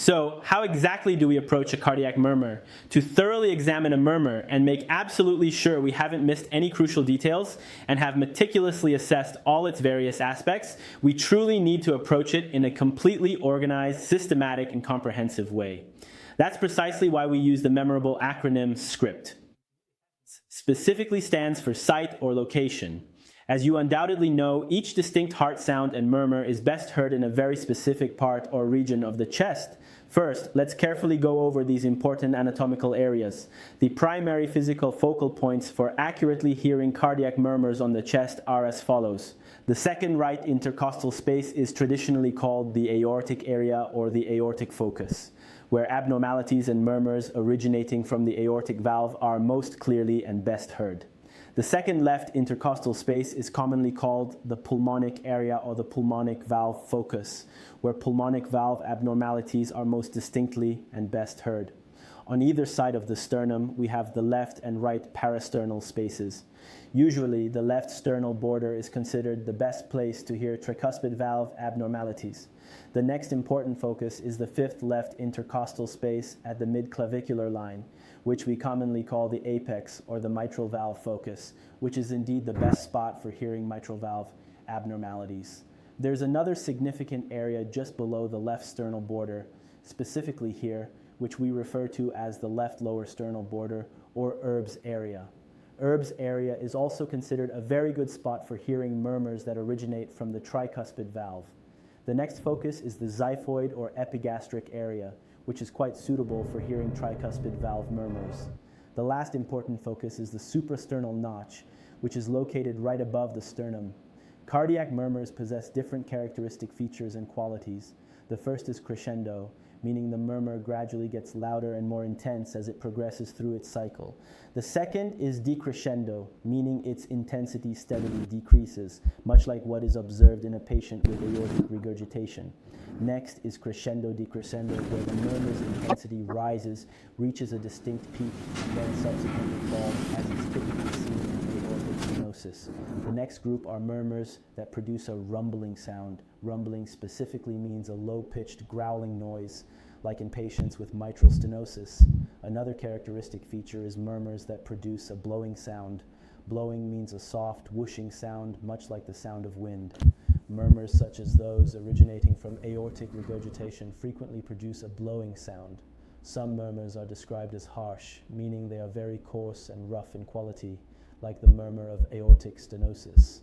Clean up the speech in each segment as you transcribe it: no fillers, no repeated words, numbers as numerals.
So, how exactly do we approach a cardiac murmur? To thoroughly examine a murmur and make absolutely sure we haven't missed any crucial details and have meticulously assessed all its various aspects, we truly need to approach it in a completely organized, systematic, and comprehensive way. That's precisely why we use the memorable acronym SCRIPT. Specifically stands for site or location. As you undoubtedly know, each distinct heart sound and murmur is best heard in a very specific part or region of the chest. First, let's carefully go over these important anatomical areas. The primary physical focal points for accurately hearing cardiac murmurs on the chest are as follows. The second right intercostal space is traditionally called the aortic area or the aortic focus, where abnormalities and murmurs originating from the aortic valve are most clearly and best heard. The second left intercostal space is commonly called the pulmonic area or the pulmonic valve focus, where pulmonic valve abnormalities are most distinctly and best heard. On either side of the sternum, we have the left and right parasternal spaces. Usually, the left sternal border is considered the best place to hear tricuspid valve abnormalities. The next important focus is the fifth left intercostal space at the midclavicular line, which we commonly call the apex or the mitral valve focus, which is indeed the best spot for hearing mitral valve abnormalities. There's another significant area just below the left sternal border, specifically here, which we refer to as the left lower sternal border or Erb's area. Erb's area is also considered a very good spot for hearing murmurs that originate from the tricuspid valve. The next focus is the xiphoid or epigastric area, which is quite suitable for hearing tricuspid valve murmurs. The last important focus is the suprasternal notch, which is located right above the sternum. Cardiac murmurs possess different characteristic features and qualities. The first is crescendo, meaning the murmur gradually gets louder and more intense as it progresses through its cycle. The second is decrescendo, meaning its intensity steadily decreases, much like what is observed in a patient with aortic regurgitation. Next is crescendo-decrescendo, where the murmur's intensity rises, reaches a distinct peak, and then subsequently falls, as is typically seen in aortic stenosis. The next group are murmurs that produce a rumbling sound. Rumbling specifically means a low-pitched growling noise, like in patients with mitral stenosis. Another characteristic feature is murmurs that produce a blowing sound. Blowing means a soft, whooshing sound, much like the sound of wind. Murmurs such as those originating from aortic regurgitation frequently produce a blowing sound. Some murmurs are described as harsh, meaning they are very coarse and rough in quality, like the murmur of aortic stenosis.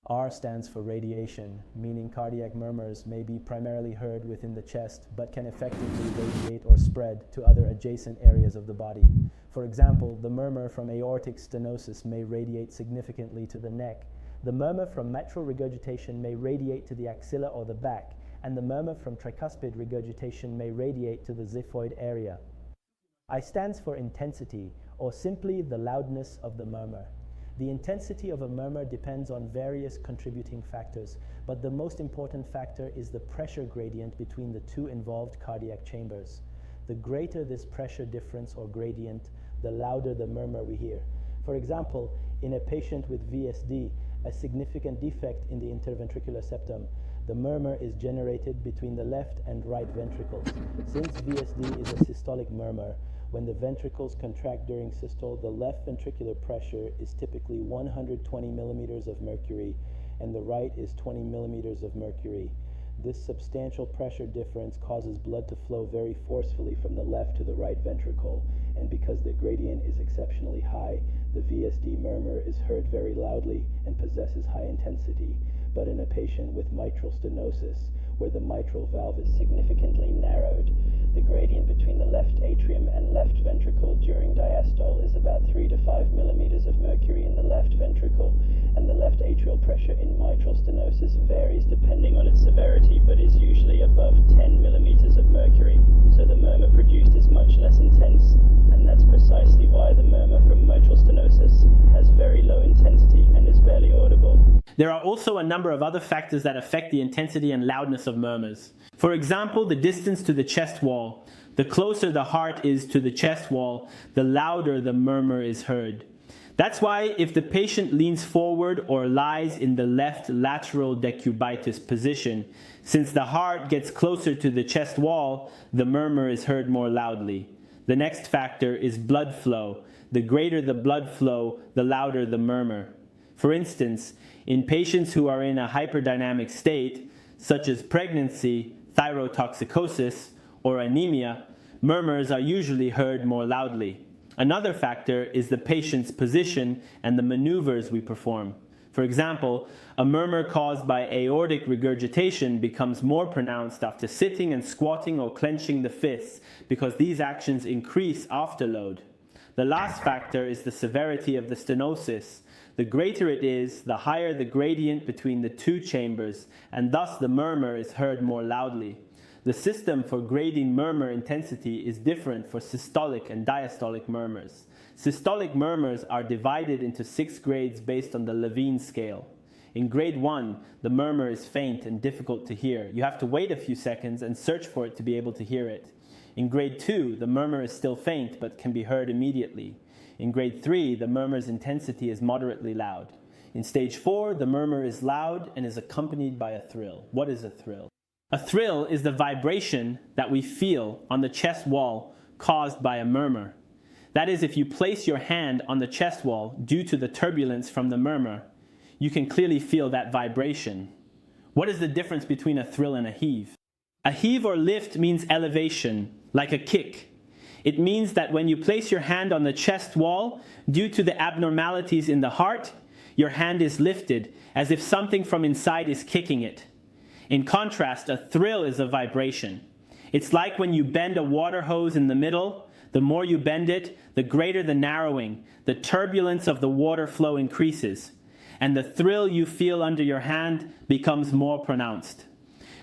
R stands for radiation, meaning cardiac murmurs may be primarily heard within the chest, but can effectively radiate or spread to other adjacent areas of the body. For example, the murmur from aortic stenosis may radiate significantly to the neck. The murmur from mitral regurgitation may radiate to the axilla or the back, and the murmur from tricuspid regurgitation may radiate to the xiphoid area. I stands for intensity, or simply the loudness of the murmur. The intensity of a murmur depends on various contributing factors, but the most important factor is the pressure gradient between the two involved cardiac chambers. The greater this pressure difference or gradient, the louder the murmur we hear. For example, in a patient with VSD, a significant defect in the interventricular septum, the murmur is generated between the left and right ventricles. Since VSD is a systolic murmur, when the ventricles contract during systole, the left ventricular pressure is typically 120 millimeters of mercury, and the right is 20 millimeters of mercury. This substantial pressure difference causes blood to flow very forcefully from the left to the right ventricle, and because the gradient is exceptionally high, the VSD murmur is heard very loudly and possesses high intensity. But in a patient with mitral stenosis, where the mitral valve is significantly narrowed, the gradient between the left atrium and left ventricle during diastole is about 3 to 5 millimeters of mercury in the left ventricle, and the left atrial pressure in mitral stenosis varies depending on its severity, but is usually above 10 millimeters of mercury, so the murmur produced is much less intense, and that's precisely why the murmur from mitral stenosis has very low intensity and is barely audible. There are also a number of other factors that affect the intensity and loudness of murmurs. For example, the distance to the chest wall. The closer the heart is to the chest wall, the louder the murmur is heard. That's why if the patient leans forward or lies in the left lateral decubitus position, since the heart gets closer to the chest wall, the murmur is heard more loudly. The next factor is blood flow. The greater the blood flow, the louder the murmur. For instance, in patients who are in a hyperdynamic state, such as pregnancy, thyrotoxicosis, or anemia, murmurs are usually heard more loudly. Another factor is the patient's position and the maneuvers we perform. For example, a murmur caused by aortic regurgitation becomes more pronounced after sitting and squatting or clenching the fists because these actions increase afterload. The last factor is the severity of the stenosis. The greater it is, the higher the gradient between the two chambers, and thus the murmur is heard more loudly. The system for grading murmur intensity is different for systolic and diastolic murmurs. Systolic murmurs are divided into 6 grades based on the Levine scale. In grade 1, the murmur is faint and difficult to hear. You have to wait a few seconds and search for it to be able to hear it. In grade 2, the murmur is still faint but can be heard immediately. In grade 3, the murmur's intensity is moderately loud. In stage 4, the murmur is loud and is accompanied by a thrill. What is a thrill? A thrill is the vibration that we feel on the chest wall caused by a murmur. That is, if you place your hand on the chest wall due to the turbulence from the murmur, you can clearly feel that vibration. What is the difference between a thrill and a heave? A heave or lift means elevation, like a kick. It means that when you place your hand on the chest wall, due to the abnormalities in the heart, your hand is lifted as if something from inside is kicking it. In contrast, a thrill is a vibration. It's like when you bend a water hose in the middle. The more you bend it, the greater the narrowing. The turbulence of the water flow increases, and the thrill you feel under your hand becomes more pronounced.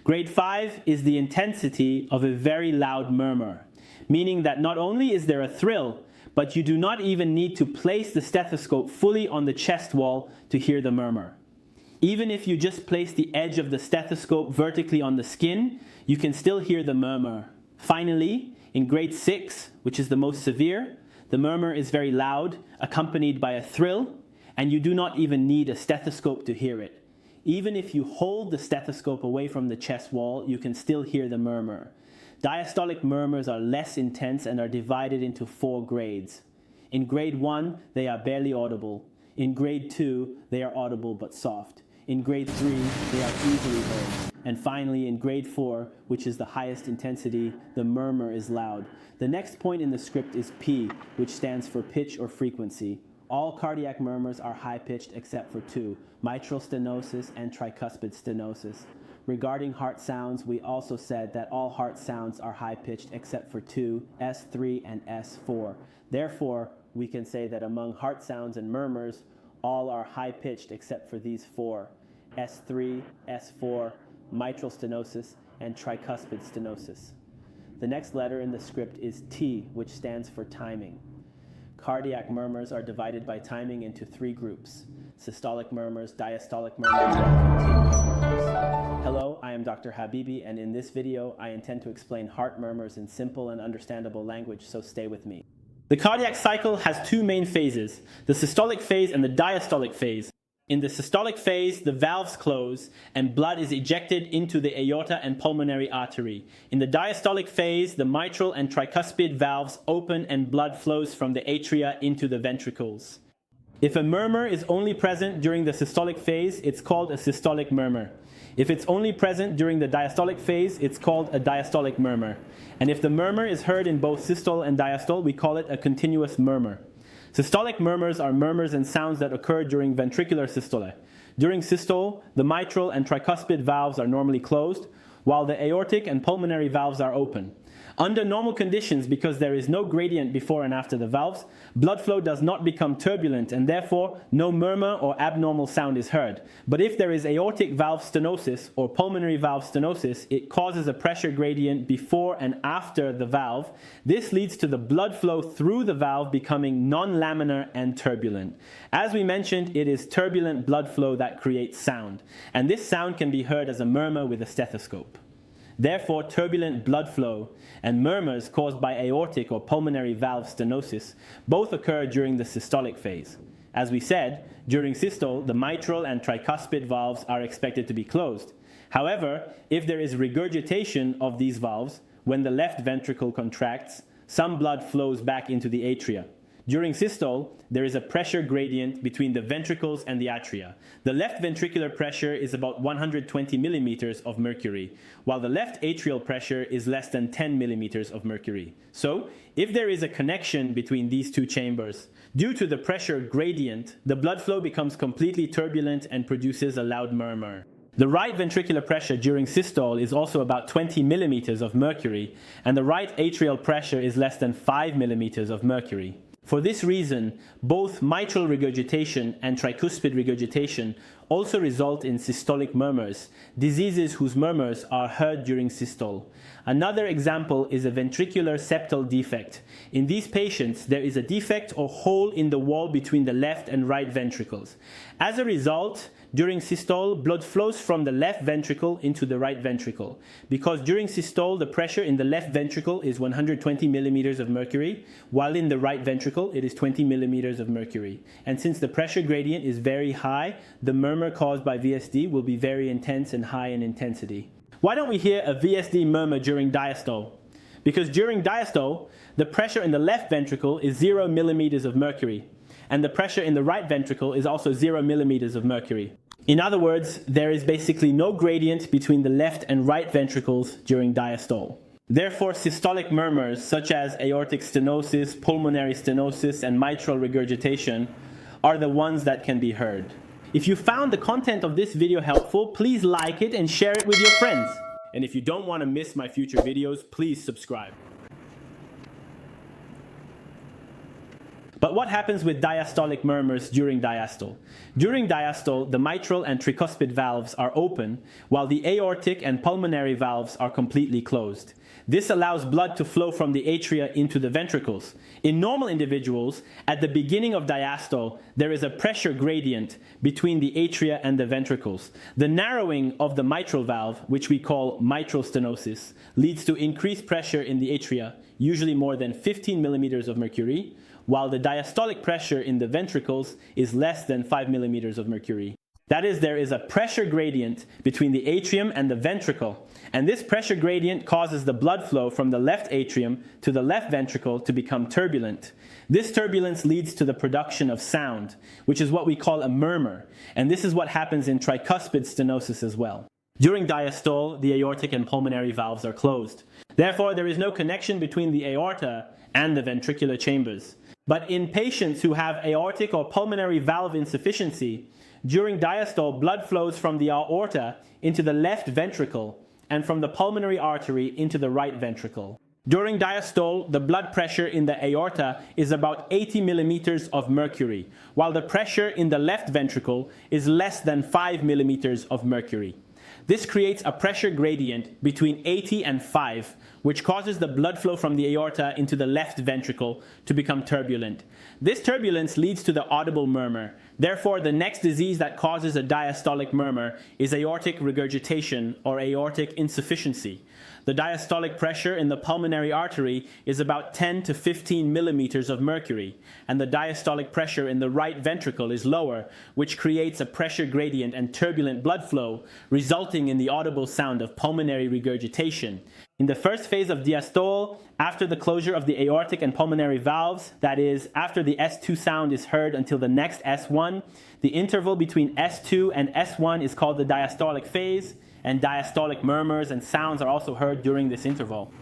Grade 5 is the intensity of a very loud murmur, meaning that not only is there a thrill, but you do not even need to place the stethoscope fully on the chest wall to hear the murmur. Even if you just place the edge of the stethoscope vertically on the skin, you can still hear the murmur. Finally, in grade 6, which is the most severe, the murmur is very loud, accompanied by a thrill, and you do not even need a stethoscope to hear it. Even if you hold the stethoscope away from the chest wall, you can still hear the murmur. Diastolic murmurs are less intense and are divided into 4 grades. In grade 1, they are barely audible. In grade 2, they are audible but soft. In grade 3, they are easily heard. And finally, in grade 4, which is the highest intensity, the murmur is loud. The next point in the script is P, which stands for pitch or frequency. All cardiac murmurs are high-pitched except for 2, mitral stenosis and tricuspid stenosis. Regarding heart sounds, we also said that all heart sounds are high-pitched except for 2, S3 and S4. Therefore, we can say that among heart sounds and murmurs, all are high-pitched except for these 4, S3, S4, mitral stenosis, and tricuspid stenosis. The next letter in the script is T, which stands for timing. Cardiac murmurs are divided by timing into 3 groups: systolic murmurs, diastolic murmurs, and continuous murmurs. Hello, I am Dr. Habibi, and in this video, I intend to explain heart murmurs in simple and understandable language, so stay with me. The cardiac cycle has 2 main phases, the systolic phase and the diastolic phase. In the systolic phase, the valves close and blood is ejected into the aorta and pulmonary artery. In the diastolic phase, the mitral and tricuspid valves open and blood flows from the atria into the ventricles. If a murmur is only present during the systolic phase, it's called a systolic murmur. If it's only present during the diastolic phase, it's called a diastolic murmur. And if the murmur is heard in both systole and diastole, we call it a continuous murmur. Systolic murmurs are murmurs and sounds that occur during ventricular systole. During systole, the mitral and tricuspid valves are normally closed, while the aortic and pulmonary valves are open. Under normal conditions, because there is no gradient before and after the valves, blood flow does not become turbulent and therefore no murmur or abnormal sound is heard. But if there is aortic valve stenosis or pulmonary valve stenosis, it causes a pressure gradient before and after the valve. This leads to the blood flow through the valve becoming non-laminar and turbulent. As we mentioned, it is turbulent blood flow that creates sound, and this sound can be heard as a murmur with a stethoscope. Therefore, turbulent blood flow and murmurs caused by aortic or pulmonary valve stenosis both occur during the systolic phase. As we said, during systole, the mitral and tricuspid valves are expected to be closed. However, if there is regurgitation of these valves, when the left ventricle contracts, some blood flows back into the atria. During systole, there is a pressure gradient between the ventricles and the atria. The left ventricular pressure is about 120 millimeters of mercury, while the left atrial pressure is less than 10 millimeters of mercury. So, if there is a connection between these two chambers, due to the pressure gradient, the blood flow becomes completely turbulent and produces a loud murmur. The right ventricular pressure during systole is also about 20 millimeters of mercury, and the right atrial pressure is less than 5 millimeters of mercury. For this reason, both mitral regurgitation and tricuspid regurgitation also result in systolic murmurs, diseases whose murmurs are heard during systole. Another example is a ventricular septal defect. In these patients, there is a defect or hole in the wall between the left and right ventricles. As a result, during systole, blood flows from the left ventricle into the right ventricle. Because during systole, the pressure in the left ventricle is 120 millimeters of mercury, while in the right ventricle, it is 20 millimeters of mercury. And since the pressure gradient is very high, the murmur caused by VSD will be very intense and high in intensity. Why don't we hear a VSD murmur during diastole? Because during diastole, the pressure in the left ventricle is 0 millimeters of mercury, and the pressure in the right ventricle is also 0 millimeters of mercury. In other words, there is basically no gradient between the left and right ventricles during diastole. Therefore, systolic murmurs such as aortic stenosis, pulmonary stenosis, and mitral regurgitation are the ones that can be heard. If you found the content of this video helpful, please like it and share it with your friends. And if you don't want to miss my future videos, please subscribe. But what happens with diastolic murmurs during diastole? During diastole, the mitral and tricuspid valves are open, while the aortic and pulmonary valves are completely closed. This allows blood to flow from the atria into the ventricles. In normal individuals, at the beginning of diastole, there is a pressure gradient between the atria and the ventricles. The narrowing of the mitral valve, which we call mitral stenosis, leads to increased pressure in the atria, usually more than 15 millimeters of mercury, while the diastolic pressure in the ventricles is less than 5 millimeters of mercury. That is, there is a pressure gradient between the atrium and the ventricle, and this pressure gradient causes the blood flow from the left atrium to the left ventricle to become turbulent. This turbulence leads to the production of sound, which is what we call a murmur, and this is what happens in tricuspid stenosis as well. During diastole, the aortic and pulmonary valves are closed. Therefore, there is no connection between the aorta and the ventricular chambers. But in patients who have aortic or pulmonary valve insufficiency, during diastole, blood flows from the aorta into the left ventricle and from the pulmonary artery into the right ventricle. During diastole, the blood pressure in the aorta is about 80 millimeters of mercury, while the pressure in the left ventricle is less than 5 millimeters of mercury. This creates a pressure gradient between 80 and 5, which causes the blood flow from the aorta into the left ventricle to become turbulent. This turbulence leads to the audible murmur. Therefore, the next disease that causes a diastolic murmur is aortic regurgitation or aortic insufficiency. The diastolic pressure in the pulmonary artery is about 10 to 15 millimeters of mercury, and the diastolic pressure in the right ventricle is lower, which creates a pressure gradient and turbulent blood flow, resulting in the audible sound of pulmonary regurgitation. In the first phase of diastole, after the closure of the aortic and pulmonary valves, that is, after the S2 sound is heard until the next S1, the interval between S2 and S1 is called the diastolic phase, and diastolic murmurs and sounds are also heard during this interval.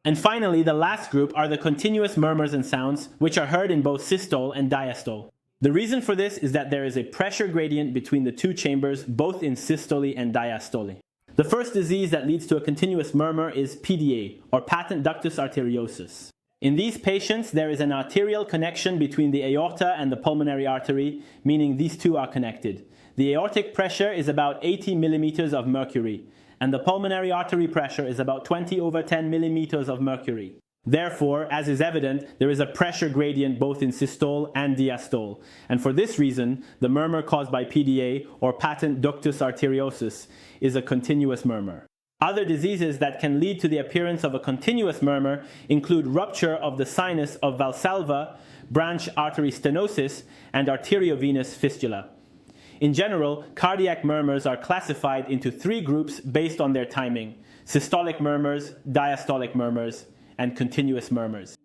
And finally, the last group are the continuous murmurs and sounds, which are heard in both systole and diastole. The reason for this is that there is a pressure gradient between the two chambers, both in systole and diastole. The first disease that leads to a continuous murmur is PDA, or patent ductus arteriosus. In these patients, there is an arterial connection between the aorta and the pulmonary artery, meaning these two are connected. The aortic pressure is about 80 millimeters of mercury, and the pulmonary artery pressure is about 20/10 millimeters of mercury. Therefore, as is evident, there is a pressure gradient both in systole and diastole, and for this reason, the murmur caused by PDA, or patent ductus arteriosus, is a continuous murmur. Other diseases that can lead to the appearance of a continuous murmur include rupture of the sinus of Valsalva, branch artery stenosis, and arteriovenous fistula. In general, cardiac murmurs are classified into 3 groups based on their timing: systolic murmurs, diastolic murmurs, and continuous murmurs.